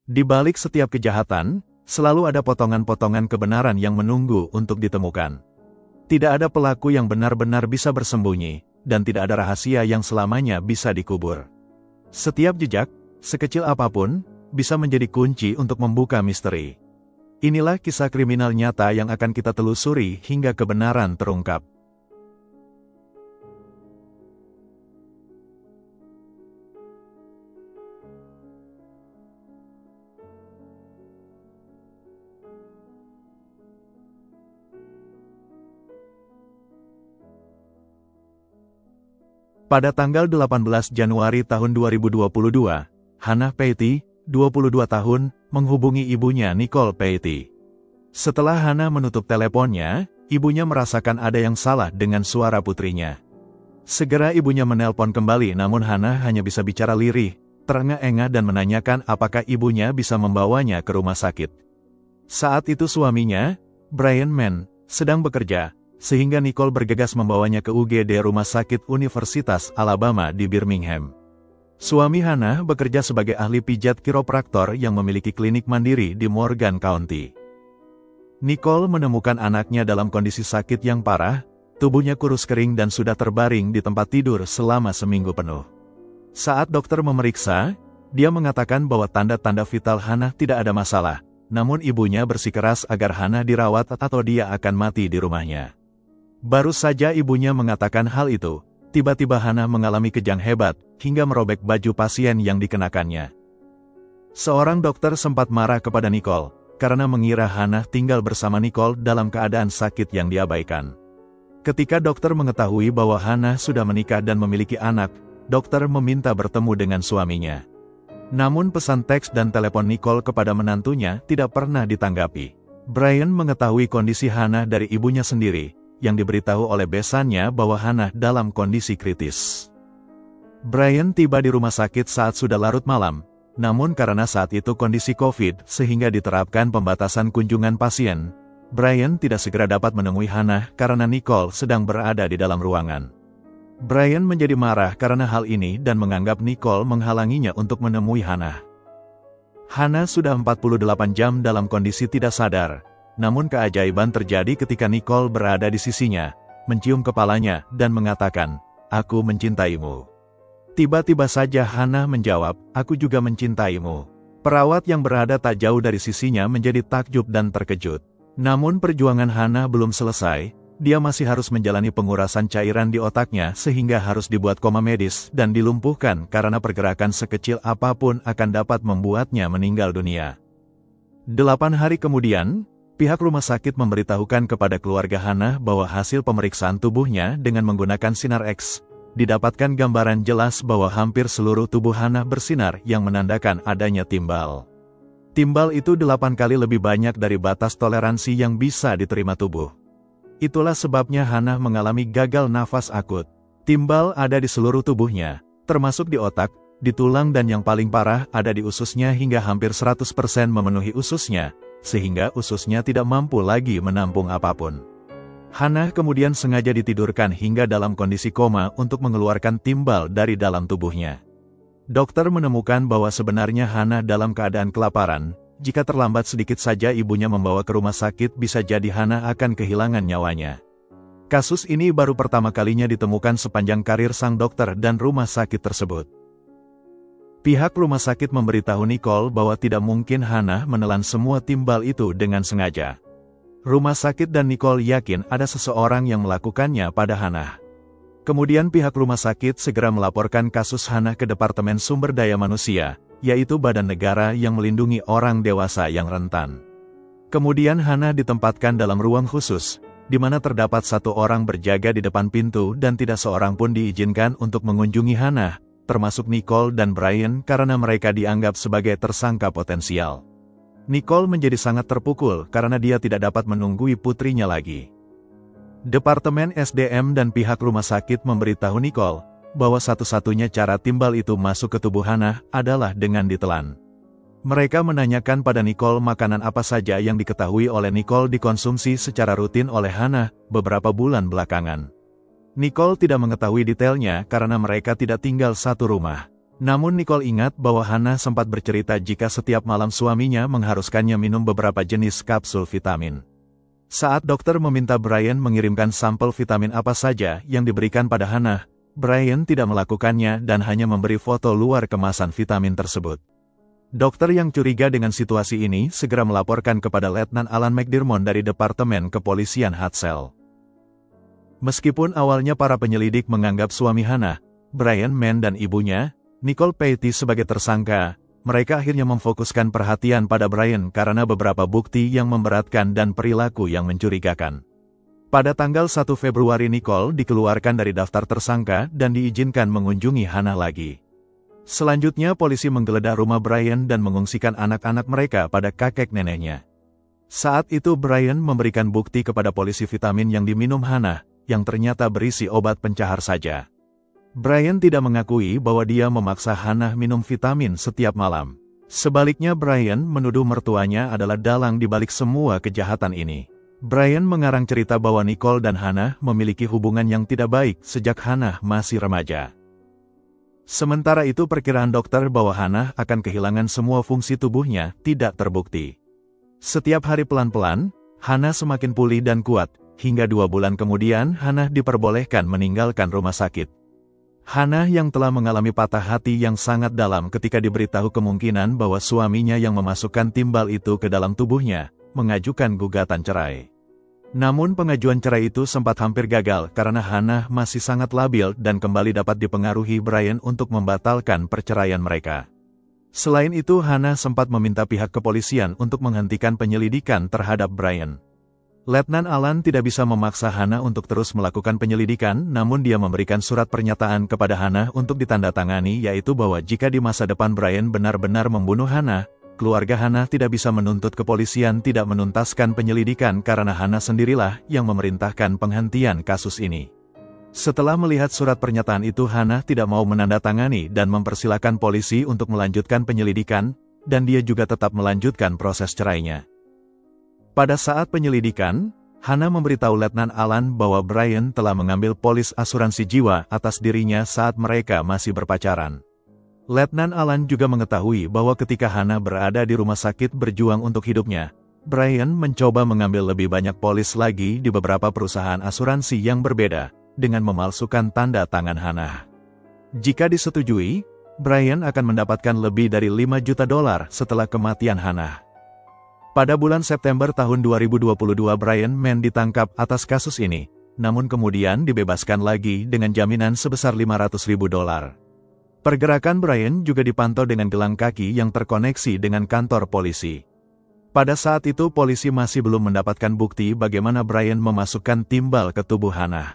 Di balik setiap kejahatan, selalu ada potongan-potongan kebenaran yang menunggu untuk ditemukan. Tidak ada pelaku yang benar-benar bisa bersembunyi, dan tidak ada rahasia yang selamanya bisa dikubur. Setiap jejak, sekecil apapun, bisa menjadi kunci untuk membuka misteri. Inilah kisah kriminal nyata yang akan kita telusuri hingga kebenaran terungkap. Pada tanggal 18 Januari tahun 2022, Hannah Petty, 22 tahun, menghubungi ibunya Nicole Petty. Setelah Hannah menutup teleponnya, ibunya merasakan ada yang salah dengan suara putrinya. Segera ibunya menelpon kembali, namun Hannah hanya bisa bicara lirih, terengah-engah dan menanyakan apakah ibunya bisa membawanya ke rumah sakit. Saat itu suaminya, Brian Mann, sedang bekerja, sehingga Nicole bergegas membawanya ke UGD Rumah Sakit Universitas Alabama di Birmingham. Suami Hannah bekerja sebagai ahli pijat kiropraktor yang memiliki klinik mandiri di Morgan County. Nicole menemukan anaknya dalam kondisi sakit yang parah, tubuhnya kurus kering dan sudah terbaring di tempat tidur selama seminggu penuh. Saat dokter memeriksa, dia mengatakan bahwa tanda-tanda vital Hannah tidak ada masalah, namun ibunya bersikeras agar Hannah dirawat atau dia akan mati di rumahnya. Baru saja ibunya mengatakan hal itu, tiba-tiba Hannah mengalami kejang hebat, hingga merobek baju pasien yang dikenakannya. Seorang dokter sempat marah kepada Nicole, karena mengira Hannah tinggal bersama Nicole dalam keadaan sakit yang diabaikan. Ketika dokter mengetahui bahwa Hannah sudah menikah dan memiliki anak, dokter meminta bertemu dengan suaminya. Namun pesan teks dan telepon Nicole kepada menantunya tidak pernah ditanggapi. Brian mengetahui kondisi Hannah dari ibunya sendiri, yang diberitahu oleh besannya bahwa Hannah dalam kondisi kritis. Brian tiba di rumah sakit saat sudah larut malam, namun karena saat itu kondisi COVID sehingga diterapkan pembatasan kunjungan pasien, Brian tidak segera dapat menemui Hannah karena Nicole sedang berada di dalam ruangan. Brian menjadi marah karena hal ini dan menganggap Nicole menghalanginya untuk menemui Hannah. Hannah sudah 48 jam dalam kondisi tidak sadar. Namun keajaiban terjadi ketika Nicole berada di sisinya, mencium kepalanya, dan mengatakan, "Aku mencintaimu." Tiba-tiba saja Hannah menjawab, "Aku juga mencintaimu." Perawat yang berada tak jauh dari sisinya menjadi takjub dan terkejut. Namun perjuangan Hannah belum selesai, dia masih harus menjalani pengurasan cairan di otaknya sehingga harus dibuat koma medis dan dilumpuhkan karena pergerakan sekecil apapun akan dapat membuatnya meninggal dunia. 8 hari kemudian, pihak rumah sakit memberitahukan kepada keluarga Hannah bahwa hasil pemeriksaan tubuhnya dengan menggunakan sinar X, didapatkan gambaran jelas bahwa hampir seluruh tubuh Hannah bersinar yang menandakan adanya timbal. Timbal itu 8 kali lebih banyak dari batas toleransi yang bisa diterima tubuh. Itulah sebabnya Hannah mengalami gagal nafas akut. Timbal ada di seluruh tubuhnya, termasuk di otak, di tulang dan yang paling parah ada di ususnya hingga hampir 100% memenuhi ususnya, sehingga ususnya tidak mampu lagi menampung apapun. Hannah kemudian sengaja ditidurkan hingga dalam kondisi koma untuk mengeluarkan timbal dari dalam tubuhnya. Dokter menemukan bahwa sebenarnya Hannah dalam keadaan kelaparan, jika terlambat sedikit saja ibunya membawa ke rumah sakit bisa jadi Hannah akan kehilangan nyawanya. Kasus ini baru pertama kalinya ditemukan sepanjang karir sang dokter dan rumah sakit tersebut. Pihak rumah sakit memberitahu Nicole bahwa tidak mungkin Hannah menelan semua timbal itu dengan sengaja. Rumah sakit dan Nicole yakin ada seseorang yang melakukannya pada Hannah. Kemudian pihak rumah sakit segera melaporkan kasus Hannah ke Departemen Sumber Daya Manusia, yaitu badan negara yang melindungi orang dewasa yang rentan. Kemudian Hannah ditempatkan dalam ruang khusus, di mana terdapat 1 orang berjaga di depan pintu dan tidak seorang pun diizinkan untuk mengunjungi Hannah, termasuk Nicole dan Brian karena mereka dianggap sebagai tersangka potensial. Nicole menjadi sangat terpukul karena dia tidak dapat menunggui putrinya lagi. Departemen SDM dan pihak rumah sakit memberitahu Nicole bahwa satu-satunya cara timbal itu masuk ke tubuh Hannah adalah dengan ditelan. Mereka menanyakan pada Nicole makanan apa saja yang diketahui oleh Nicole dikonsumsi secara rutin oleh Hannah beberapa bulan belakangan. Nicole tidak mengetahui detailnya karena mereka tidak tinggal satu rumah. Namun Nicole ingat bahwa Hannah sempat bercerita jika setiap malam suaminya mengharuskannya minum beberapa jenis kapsul vitamin. Saat dokter meminta Brian mengirimkan sampel vitamin apa saja yang diberikan pada Hannah, Brian tidak melakukannya dan hanya memberi foto luar kemasan vitamin tersebut. Dokter yang curiga dengan situasi ini segera melaporkan kepada Letnan Alan McDermott dari Departemen Kepolisian Hatsell. Meskipun awalnya para penyelidik menganggap suami Hannah, Brian Mann dan ibunya, Nicole Petty sebagai tersangka, mereka akhirnya memfokuskan perhatian pada Brian karena beberapa bukti yang memberatkan dan perilaku yang mencurigakan. Pada tanggal 1 Februari Nicole dikeluarkan dari daftar tersangka dan diizinkan mengunjungi Hannah lagi. Selanjutnya polisi menggeledah rumah Brian dan mengungsikan anak-anak mereka pada kakek neneknya. Saat itu Brian memberikan bukti kepada polisi vitamin yang diminum Hannah, yang ternyata berisi obat pencahar saja. Brian tidak mengakui bahwa dia memaksa Hannah minum vitamin setiap malam. Sebaliknya Brian menuduh mertuanya adalah dalang di balik semua kejahatan ini. Brian mengarang cerita bahwa Nicole dan Hannah memiliki hubungan yang tidak baik sejak Hannah masih remaja. Sementara itu perkiraan dokter bahwa Hannah akan kehilangan semua fungsi tubuhnya tidak terbukti. Setiap hari pelan-pelan, Hannah semakin pulih dan kuat, hingga 2 bulan kemudian Hannah diperbolehkan meninggalkan rumah sakit. Hannah yang telah mengalami patah hati yang sangat dalam ketika diberitahu kemungkinan bahwa suaminya yang memasukkan timbal itu ke dalam tubuhnya, mengajukan gugatan cerai. Namun pengajuan cerai itu sempat hampir gagal karena Hannah masih sangat labil dan kembali dapat dipengaruhi Brian untuk membatalkan perceraian mereka. Selain itu Hannah sempat meminta pihak kepolisian untuk menghentikan penyelidikan terhadap Brian. Letnan Alan tidak bisa memaksa Hannah untuk terus melakukan penyelidikan, namun dia memberikan surat pernyataan kepada Hannah untuk ditandatangani, yaitu bahwa jika di masa depan Brian benar-benar membunuh Hannah, keluarga Hannah tidak bisa menuntut kepolisian tidak menuntaskan penyelidikan karena Hannah sendirilah yang memerintahkan penghentian kasus ini. Setelah melihat surat pernyataan itu, Hannah tidak mau menandatangani dan mempersilahkan polisi untuk melanjutkan penyelidikan, dan dia juga tetap melanjutkan proses cerainya. Pada saat penyelidikan, Hannah memberitahu Letnan Alan bahwa Brian telah mengambil polis asuransi jiwa atas dirinya saat mereka masih berpacaran. Letnan Alan juga mengetahui bahwa ketika Hannah berada di rumah sakit berjuang untuk hidupnya, Brian mencoba mengambil lebih banyak polis lagi di beberapa perusahaan asuransi yang berbeda, dengan memalsukan tanda tangan Hannah. Jika disetujui, Brian akan mendapatkan lebih dari $5 juta setelah kematian Hannah. Pada bulan September tahun 2022 Brian Mann ditangkap atas kasus ini, namun kemudian dibebaskan lagi dengan jaminan sebesar $500.000. Pergerakan Brian juga dipantau dengan gelang kaki yang terkoneksi dengan kantor polisi. Pada saat itu polisi masih belum mendapatkan bukti bagaimana Brian memasukkan timbal ke tubuh Hannah.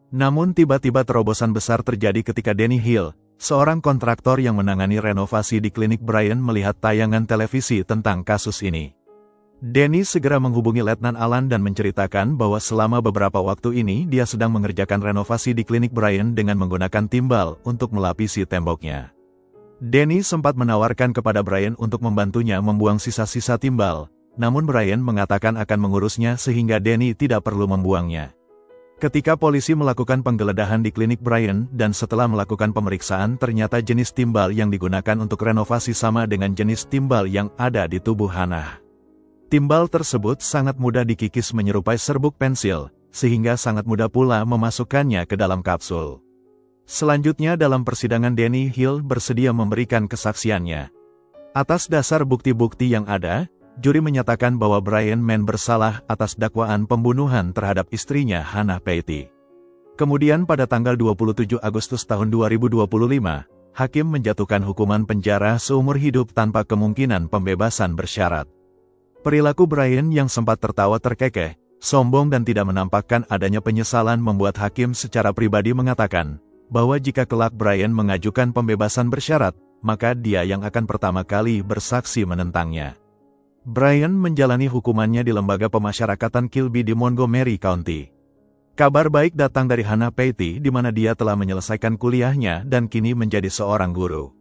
Namun tiba-tiba terobosan besar terjadi ketika Danny Hill, seorang kontraktor yang menangani renovasi di klinik Brian, melihat tayangan televisi tentang kasus ini. Danny segera menghubungi Letnan Alan dan menceritakan bahwa selama beberapa waktu ini dia sedang mengerjakan renovasi di klinik Brian dengan menggunakan timbal untuk melapisi temboknya. Danny sempat menawarkan kepada Brian untuk membantunya membuang sisa-sisa timbal, namun Brian mengatakan akan mengurusnya sehingga Danny tidak perlu membuangnya. Ketika polisi melakukan penggeledahan di klinik Brian dan setelah melakukan pemeriksaan, ternyata jenis timbal yang digunakan untuk renovasi sama dengan jenis timbal yang ada di tubuh Hannah. Timbal tersebut sangat mudah dikikis menyerupai serbuk pensil, sehingga sangat mudah pula memasukkannya ke dalam kapsul. Selanjutnya dalam persidangan Danny Hill bersedia memberikan kesaksiannya. Atas dasar bukti-bukti yang ada, juri menyatakan bahwa Brian Mann bersalah atas dakwaan pembunuhan terhadap istrinya Hannah Petty. Kemudian pada tanggal 27 Agustus tahun 2025, hakim menjatuhkan hukuman penjara seumur hidup tanpa kemungkinan pembebasan bersyarat. Perilaku Brian yang sempat tertawa terkekeh, sombong dan tidak menampakkan adanya penyesalan membuat hakim secara pribadi mengatakan bahwa jika kelak Brian mengajukan pembebasan bersyarat, maka dia yang akan pertama kali bersaksi menentangnya. Brian menjalani hukumannya di lembaga pemasyarakatan Kilby di Montgomery County. Kabar baik datang dari Hannah Petty di mana dia telah menyelesaikan kuliahnya dan kini menjadi seorang guru.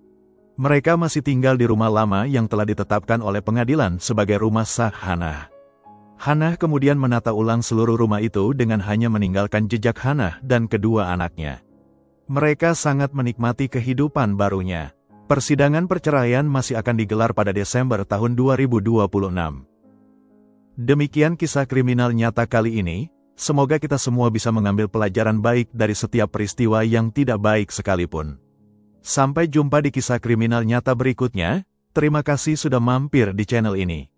Mereka masih tinggal di rumah lama yang telah ditetapkan oleh pengadilan sebagai rumah sah Hannah. Hannah kemudian menata ulang seluruh rumah itu dengan hanya meninggalkan jejak Hannah dan kedua anaknya. Mereka sangat menikmati kehidupan barunya. Persidangan perceraian masih akan digelar pada Desember tahun 2026. Demikian kisah kriminal nyata kali ini. Semoga kita semua bisa mengambil pelajaran baik dari setiap peristiwa yang tidak baik sekalipun. Sampai jumpa di kisah kriminal nyata berikutnya. Terima kasih sudah mampir di channel ini.